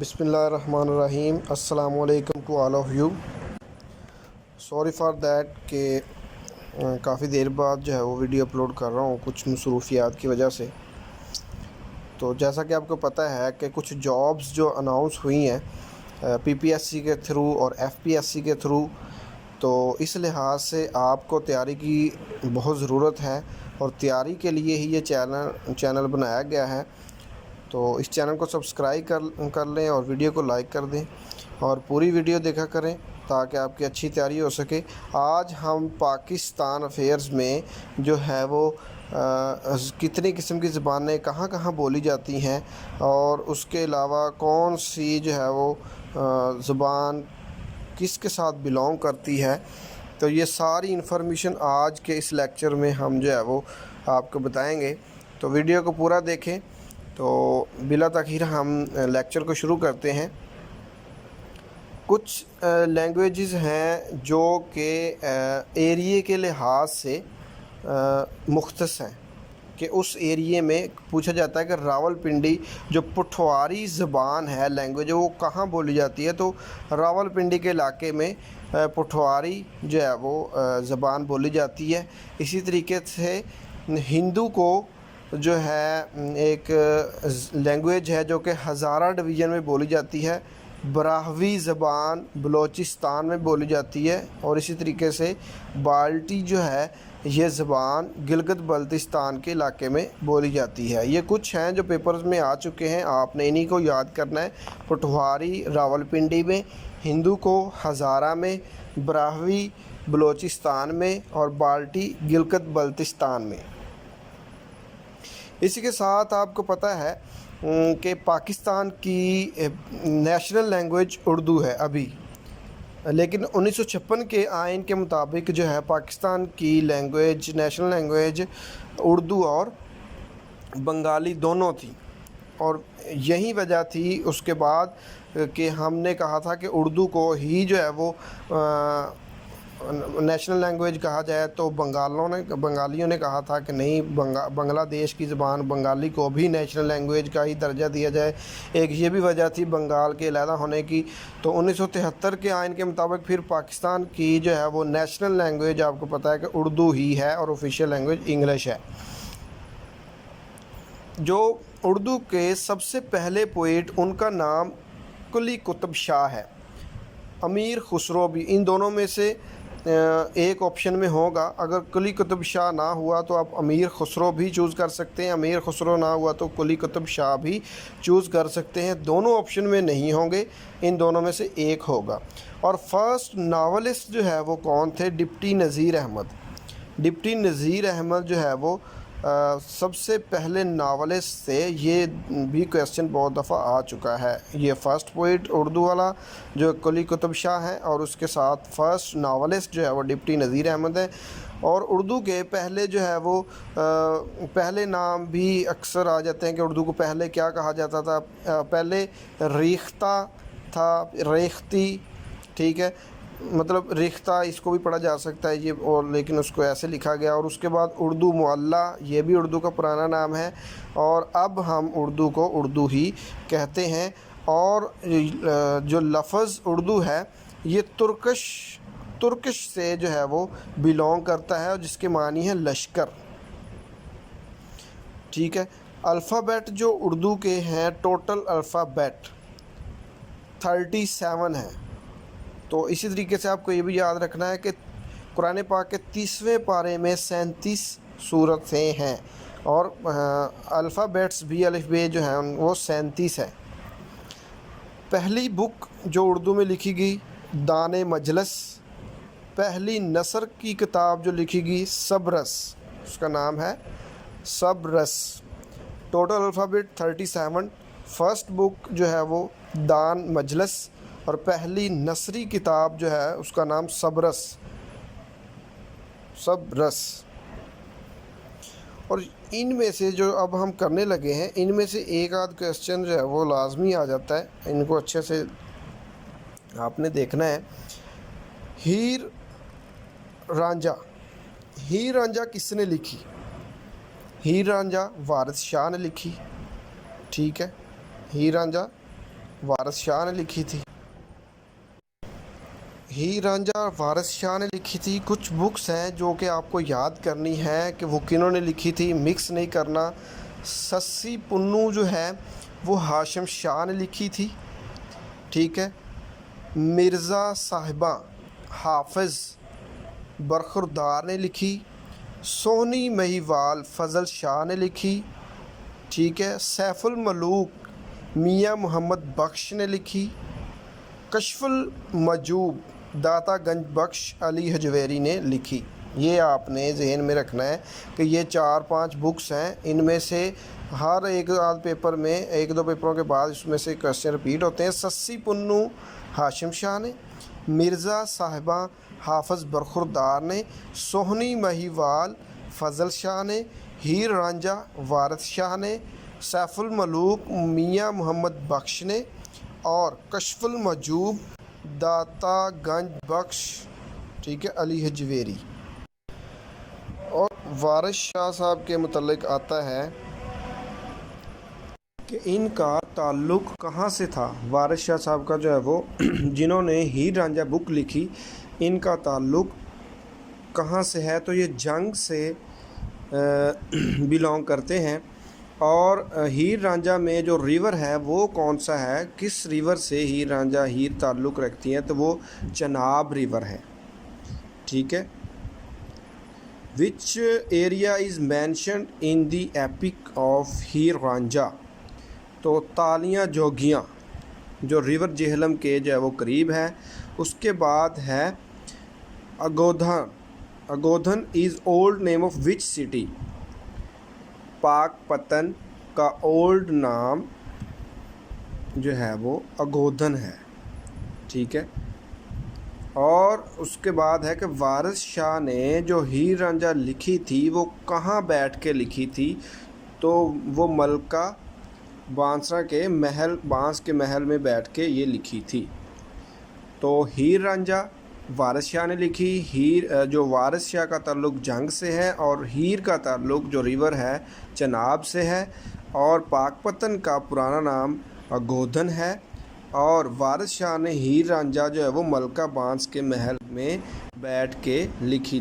बिस्मिल्लाहिर्रहमानिर्रहीम। अस्सलाम वालेकुम to all of you. Sorry for that कि काफ़ी देर बाद जो है वो वीडियो अपलोड कर रहा हूँ कुछ मसरूफियात की वजह से। तो जैसा कि आपको पता है कि कुछ जॉब्स जो अनाउंस हुई हैं पीपीएससी के थ्रू और एफपीएससी के थ्रू, तो इस लिहाज से आपको तैयारी की बहुत ज़रूरत है और तैयारी के लिए ही ये चैनल बनाया गया है। तो इस चैनल को सब्सक्राइब कर लें और वीडियो को लाइक कर दें और पूरी वीडियो देखा करें ताकि आपकी अच्छी तैयारी हो सके। आज हम पाकिस्तान अफेयर्स में जो है वो कितनी किस्म की ज़बानें कहाँ कहाँ बोली जाती हैं और उसके अलावा कौन सी जो है वो ज़बान किसके साथ बिलोंग करती है, तो ये सारी इन्फॉर्मेशन आज के इस लेक्चर में हम जो है वो आपको बताएंगे। तो वीडियो को पूरा देखें। तो बिला तखीर हम लेक्चर को शुरू करते हैं। कुछ लैंग्वेजेस हैं जो कि एरिए के लिहाज से मुख्तस हैं कि उस एरिए में पूछा जाता है कि रावलपिंडी जो पुठवारी ज़बान है लैंग्वेज वो कहाँ बोली जाती है। तो रावलपिंडी के इलाके में पुठवारी जो है वो ज़बान बोली जाती है। इसी तरीके से हिंदू को जो है एक लैंग्वेज है जो कि हज़ारा डिवीज़न में बोली जाती है, ब्राहवी ज़बान बलोचिस्तान में बोली जाती है और इसी तरीके से बाल्टी जो है ये ज़बान गिलगित बल्तिस्तान के इलाके में बोली जाती है। ये कुछ हैं जो पेपर्स में आ चुके हैं, आपने इन्हीं को याद करना है। पटवारी रावलपिंडी में, हिंदू को हज़ारा में, ब्राहवी बलोचिस्तान में और बाल्टी गिलगित बल्तिस्तान में। इसी के साथ आपको पता है कि पाकिस्तान की नेशनल लैंग्वेज उर्दू है अभी, लेकिन 1956 के आइन के मुताबिक जो है पाकिस्तान की लैंग्वेज नेशनल लैंग्वेज उर्दू और बंगाली दोनों थी। और यही वजह थी उसके बाद कि हमने कहा था कि उर्दू को ही जो है वो नेशनल लैंग्वेज कहा जाए। तो बंगालियों ने कहा था कि नहीं, बांग्लादेश की ज़बान बंगाली को भी नेशनल लैंग्वेज का ही दर्जा दिया जाए। एक ये भी वजह थी बंगाल के अलहदा होने की। तो 1973 के आइन के मुताबिक फिर पाकिस्तान की जो है वो नेशनल लैंग्वेज आपको पता है कि उर्दू ही है और ऑफिशियल लैंग्वेज इंग्लिश है। जो उर्दू के सबसे पहले पोइट, उनका नाम कुली कुतुब शाह है, अमीर खुसरो भी, इन दोनों में से एक ऑप्शन में होगा। अगर कुली कुतुब शाह ना हुआ तो आप अमीर खुसरो भी चूज़ कर सकते हैं, अमीर खुसरो ना हुआ तो कुली कुतुब शाह भी चूज़ कर सकते हैं। दोनों ऑप्शन में नहीं होंगे, इन दोनों में से एक होगा। और फर्स्ट नावलिस्ट जो है वो कौन थे? डिप्टी नज़ीर अहमद। डिप्टी नज़ीर अहमद जो है वो सबसे पहले नावलिस्ट थे। ये भी क्वेश्चन बहुत दफ़ा आ चुका है। ये फ़र्स्ट पोइट उर्दू वाला जो कुली कुतुब शाह है और उसके साथ फ़र्स्ट नावलिस्ट जो है वो डिप्टी नज़ीर अहमद है। और उर्दू के पहले जो है वो पहले नाम भी अक्सर आ जाते हैं कि उर्दू को पहले क्या कहा जाता था। पहले रेख्ता था, रेख्ती, ठीक है, मतलब रिख्ता इसको भी पढ़ा जा सकता है ये, और लेकिन उसको ऐसे लिखा गया। और उसके बाद उर्दू मुअल्ला, ये भी उर्दू का पुराना नाम है और अब हम उर्दू को उर्दू ही कहते हैं। और जो लफ्ज़ उर्दू है ये तुर्किश से जो है वो बिलोंग करता है और जिसके मानी है लश्कर, ठीक है। अल्फ़ाबेट जो उर्दू के हैं, टोटल अल्फ़ाबेट 37 है। तो इसी तरीके से आपको ये भी याद रखना है कि कुरान पाक के 30वें पारे में 37 सूरतें हैं और अल्फ़ाबेट्स भी अलिफ बे जो हैं वो 37 है। पहली बुक जो उर्दू में लिखी गई दाने मजलस, पहली नसर की किताब जो लिखी गई सबरस, उसका नाम है Sabras. Total alphabet 37। First book जो है वो दान मजलस और पहली नसरी किताब जो है उसका नाम सबरस। और इनमें से जो अब हम करने लगे हैं, इनमें से एक आध क्वेश्चन जो है वो लाजमी आ जाता है, इनको अच्छे से आपने देखना है। हीर रांझा किसने लिखी? हीर रांझा वारिस शाह ने लिखी, ठीक है। हीर रांझा وارث شاہ نے لکھی تھی؟ ہیر رانجھا وارث شاہ نے لکھی تھی۔ کچھ بکس ہیں جو کہ آپ کو یاد کرنی ہے کہ وہ کنہوں نے لکھی تھی، مکس نہیں کرنا۔ سسی پنو جو ہے وہ ہاشم شاہ نے لکھی تھی، ٹھیک ہے۔ مرزا صاحبہ حافظ برخوردار نے لکھی۔ سونی مہیوال فضل شاہ نے لکھی، ٹھیک ہے۔ سیف الملوک میاں محمد بخش نے لکھی۔ کشف المجوب داتا گنج بخش علی حجویری نے لکھی۔ یہ آپ نے ذہن میں رکھنا ہے کہ یہ 4-5 بکس ہیں، ان میں سے ہر ایک آدھ پیپر میں 1-2 پیپروں کے بعد اس میں سے کویسچن رپیٹ ہوتے ہیں۔ سسی پنو ہاشم شاہ نے، مرزا صاحبہ حافظ برخوردار نے، سونی مہیوال فضل شاہ نے، ہیر رانجھا وارث شاہ نے، سیف الملوک میاں محمد بخش نے، اور کشف المجوب داتا گنج بخش، ٹھیک ہے، علی حجویری۔ اور وارث شاہ صاحب کے متعلق آتا ہے کہ ان کا تعلق کہاں سے تھا۔ وارث شاہ صاحب کا جو ہے وہ جنہوں نے ہیر رانجھا بک لکھی، ان کا تعلق کہاں سے ہے، تو یہ جنگ سے بلونگ کرتے ہیں۔ اور ہیر رانجھا میں جو ریور ہے وہ کون سا ہے، کس ریور سے ہیر رانجھا ہیر تعلق رکھتی ہیں، تو وہ چناب ریور ہے، ٹھیک ہے۔ Which area is mentioned in the epic of Heer Ranjha, تو تالیاں جوگیاں جو ریور جہلم کے جو ہے وہ قریب ہے۔ اس کے بعد ہے Ajodhan. Ajodhan is old name of which city, Pakpattan کا اولڈ نام جو ہے وہ اگودھن ہے، ٹھیک ہے۔ اور اس کے بعد ہے کہ وارث شاہ نے جو ہیر رانجھا لکھی تھی وہ کہاں بیٹھ کے لکھی تھی، تو وہ ملکہ بانسا کے محل، بانس کے محل میں بیٹھ کے یہ لکھی تھی۔ تو ہیر رانجھا وارث شاہ نے لکھی۔ ہیر جو وارث شاہ کا تعلق جنگ سے ہے، اور ہیر کا تعلق جو ریور ہے چناب سے ہے، اور پاک پتن کا پرانا نام اگودھن ہے، اور وارث شاہ نے ہیر رانجھا جو ہے وہ ملکہ بانس کے محل میں بیٹھ کے لکھی تھی۔